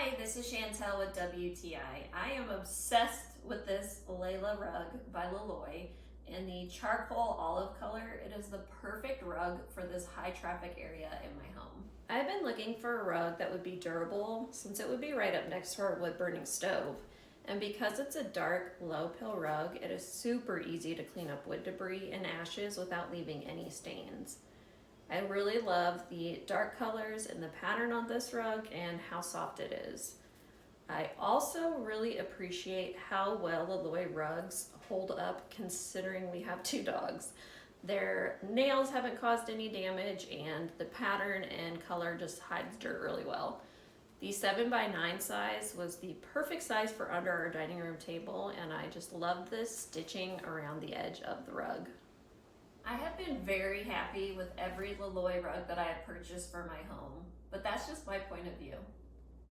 Hi, this is Chantel with WTI. I am obsessed with this Layla rug by Loloi in the charcoal olive color. It is the perfect rug for this high traffic area in my home. I've been looking for a rug that would be durable since it would be right up next to our wood burning stove. And because it's a dark, low pill rug, it is super easy to clean up wood debris and ashes without leaving any stains. I really love the dark colors and the pattern on this rug and how soft it is. I also really appreciate how well Loloi rugs hold up considering we have two dogs. Their nails haven't caused any damage and the pattern and color just hides dirt really well. The 7x9 size was the perfect size for under our dining room table, and I just love this stitching around the edge of the rug. I have been very happy with every Loloi rug that I have purchased for my home, but that's just my point of view.